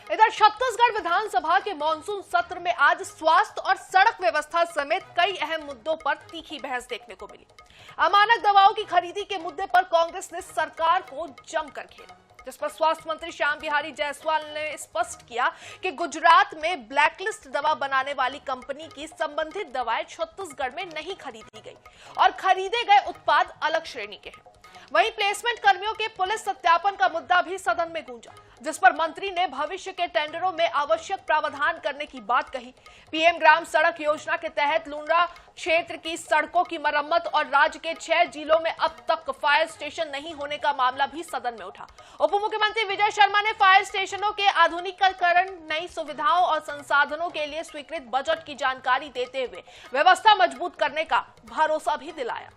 इधर छत्तीसगढ़ विधानसभा के मानसून सत्र में आज स्वास्थ्य और सड़क व्यवस्था समेत कई अहम मुद्दों पर तीखी बहस देखने को मिली। अमानक दवाओं की खरीदी के मुद्दे पर कांग्रेस ने सरकार को जमकर घेरा, जिस पर स्वास्थ्य मंत्री श्याम बिहारी जायसवाल ने स्पष्ट किया कि गुजरात में ब्लैकलिस्ट दवा बनाने वाली कंपनी की संबंधित दवाएं छत्तीसगढ़ में नहीं खरीदी गई और खरीदे गए उत्पाद अलग श्रेणी के हैं। वहीं प्लेसमेंट कर्मियों के पुलिस सत्यापन का मुद्दा भी सदन में गूंजा, जिस पर मंत्री ने भविष्य के टेंडरों में आवश्यक प्रावधान करने की बात कही। पीएम ग्राम सड़क योजना के तहत लुंड्रा क्षेत्र की सड़कों की मरम्मत और राज्य के 6 जिलों में अब तक फायर स्टेशन नहीं होने का मामला भी सदन में उठा। उप मुख्यमंत्री विजय शर्मा ने फायर स्टेशनों के आधुनिकीकरण, नई सुविधाओं और संसाधनों के लिए स्वीकृत बजट की जानकारी देते हुए व्यवस्था मजबूत करने का भरोसा भी दिलाया।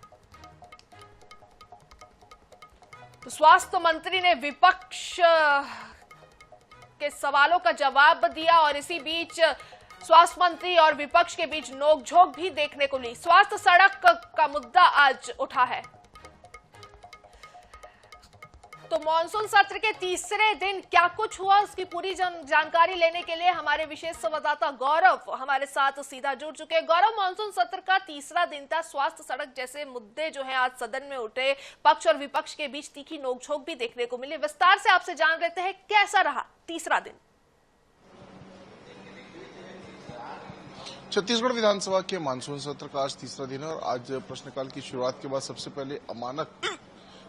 तो स्वास्थ्य मंत्री ने विपक्ष के सवालों का जवाब दिया और इसी बीच स्वास्थ्य मंत्री और विपक्ष के बीच नोकझोंक भी देखने को मिली। स्वास्थ्य सड़क का मुद्दा आज उठा है। तो मानसून सत्र के तीसरे दिन क्या कुछ हुआ, उसकी पूरी जानकारी लेने के लिए हमारे विशेष संवाददाता गौरव हमारे साथ सीधा जुड़ चुके हैं। गौरव, मानसून सत्र का तीसरा दिन था, स्वास्थ्य सड़क जैसे मुद्दे जो हैं आज सदन में उठे, पक्ष और विपक्ष के बीच तीखी नोकझोंक भी देखने को मिली। विस्तार से आपसे जान लेते हैं कैसा रहा तीसरा दिन। छत्तीसगढ़ विधानसभा के मानसून सत्र का आज तीसरा दिन है और आज प्रश्नकाल की शुरुआत के बाद सबसे पहले अमानक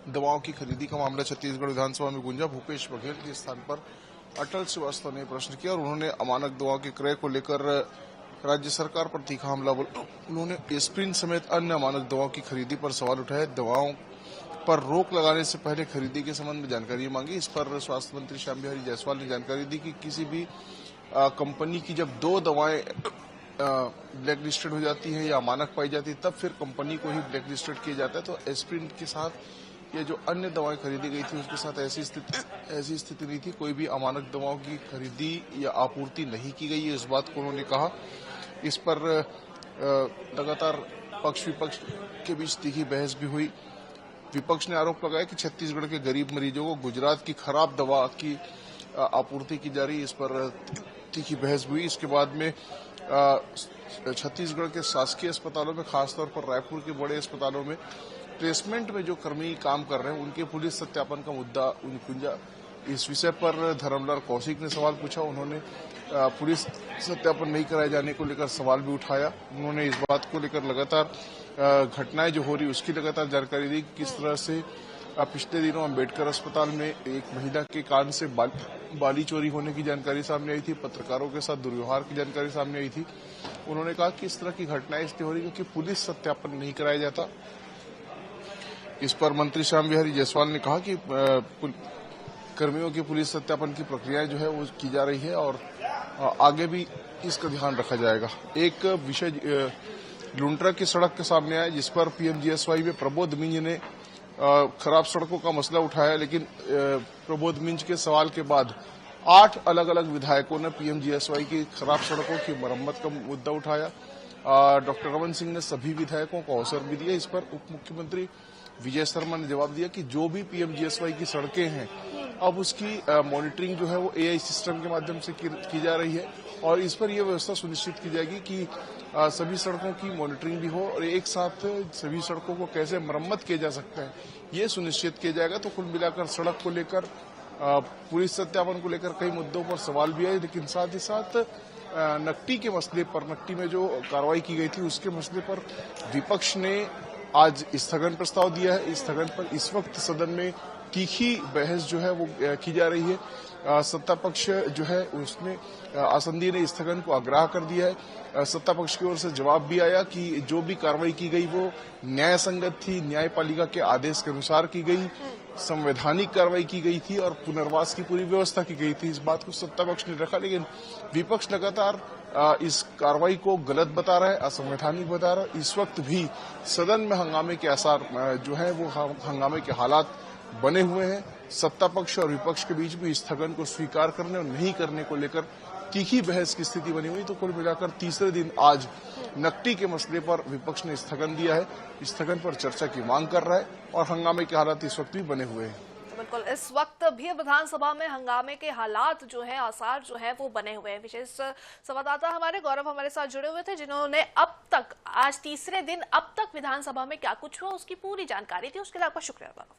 दवाओं की खरीदी का मामला छत्तीसगढ़ विधानसभा में गूंजा। भूपेश बघेल के स्थान पर अटल श्रीवास्तव ने प्रश्न किया और उन्होंने अमानक दवाओं के क्रय को लेकर राज्य सरकार पर तीखा हमला बोला। उन्होंने एस्प्रिन समेत अन्य अमानक दवाओं की खरीदी पर सवाल उठाए। दवाओं पर रोक लगाने से पहले खरीदी के संबंध में जानकारी मांगी। इस पर स्वास्थ्य मंत्री श्याम बिहारी जायसवाल ने जानकारी दी कि किसी भी कंपनी की जब 2 दवाएं ब्लैक लिस्टेड हो जाती है या अमानक पाई जाती है, तब फिर कंपनी को ही ब्लैक लिस्टेड किया जाता है। तो एस्प्रिन के साथ ये जो अन्य दवाएं खरीदी गई थी उसके साथ ऐसी स्थिति नहीं थी। कोई भी अमानक दवाओं की खरीदी या आपूर्ति नहीं की गई है, इस बात को उन्होंने कहा। इस पर लगातार पक्ष विपक्ष के बीच तीखी बहस भी हुई। विपक्ष ने आरोप लगाया कि छत्तीसगढ़ के गरीब मरीजों को गुजरात की खराब दवा की आपूर्ति की जा रही है। इस पर तीखी बहस हुई। इसके बाद में छत्तीसगढ़ के शासकीय अस्पतालों में, खासतौर पर रायपुर के बड़े अस्पतालों में प्लेसमेंट में जो कर्मी काम कर रहे हैं उनके पुलिस सत्यापन का मुद्दा गूंजा। इस विषय पर धर्मलाल कौशिक ने सवाल पूछा। उन्होंने पुलिस सत्यापन नहीं कराए जाने को लेकर सवाल भी उठाया। उन्होंने इस बात को लेकर लगातार घटनाएं जो हो रही उसकी लगातार जानकारी दी। किस तरह से पिछले दिनों अम्बेडकर अस्पताल में एक महिला के कान से बाली चोरी होने की जानकारी सामने आई थी, पत्रकारों के साथ दुर्व्यवहार की जानकारी सामने आई थी। उन्होंने कहा कि इस तरह की घटनाएं इसलिए हो रही क्योंकि पुलिस सत्यापन नहीं कराया जाता। इस पर मंत्री श्याम बिहारी जायसवाल ने कहा कि कर्मियों के पुलिस सत्यापन की प्रक्रिया जो है वो की जा रही है और आगे भी इसका ध्यान रखा जाएगा। एक विषय लुंड्रा की सड़क के सामने आया, जिस पर पीएमजीएसवाई में प्रबोध मिंज ने खराब सड़कों का मसला उठाया, लेकिन प्रबोध मिंज के सवाल के बाद 8 अलग अलग विधायकों ने पीएमजीएसवाई की खराब सड़कों की मरम्मत का मुद्दा उठाया। डॉक्टर रमन सिंह ने सभी विधायकों को अवसर भी दिया। इस पर उप मुख्यमंत्री विजय शर्मा ने जवाब दिया कि जो भी पीएमजीएसवाई की सड़कें हैं अब उसकी मॉनिटरिंग जो है वो एआई सिस्टम के माध्यम से की जा रही है और इस पर यह व्यवस्था सुनिश्चित की जाएगी कि सभी सड़कों की मॉनिटरिंग भी हो और एक साथ सभी सड़कों को कैसे मरम्मत किया जा सकता है ये सुनिश्चित किया जाएगा। तो कुल मिलाकर सड़क को लेकर, पुलिस सत्यापन को लेकर कई मुद्दों पर सवाल भी आए, लेकिन साथ ही साथ नकटी के मसले पर, नकटी में जो कार्रवाई की गई थी उसके मसले पर विपक्ष ने आज स्थगन प्रस्ताव दिया है। स्थगन पर इस वक्त सदन में तीखी बहस जो है वो की जा रही है। सत्ता पक्ष जो है उसने आसंदी ने स्थगन को आग्रह कर दिया है। सत्ता पक्ष की ओर से जवाब भी आया कि जो भी कार्रवाई की गई वो न्याय संगत थी, न्यायपालिका के आदेश के अनुसार की गई, संवैधानिक कार्रवाई की गई थी और पुनर्वास की पूरी व्यवस्था की गई थी। इस बात को सत्ता पक्ष ने रखा, लेकिन विपक्ष लगातार इस कार्रवाई को गलत बता रहा है, असंवैधानिक बता रहा है। इस वक्त भी सदन में हंगामे के आसार जो है वो हंगामे के हालात बने हुए हैं। सत्ता पक्ष और विपक्ष के बीच भी स्थगन को स्वीकार करने और नहीं करने को लेकर तीखी बहस की स्थिति बनी हुई। तो कुल मिलाकर तीसरे दिन आज नकटी के मसले पर विपक्ष ने स्थगन दिया है, स्थगन पर चर्चा की मांग कर रहा है और हंगामे के हालात इस वक्त भी बने हुए हैं। तो बिल्कुल इस वक्त भी विधानसभा में हंगामे के हालात जो है, आसार जो है वो बने हुए हैं। विशेष संवाददाता हमारे गौरव हमारे साथ जुड़े हुए थे, जिन्होंने अब तक आज तीसरे दिन अब तक विधानसभा में क्या कुछ हुआ उसकी पूरी जानकारी थी। उसके लिए आपका शुक्रिया गौरव।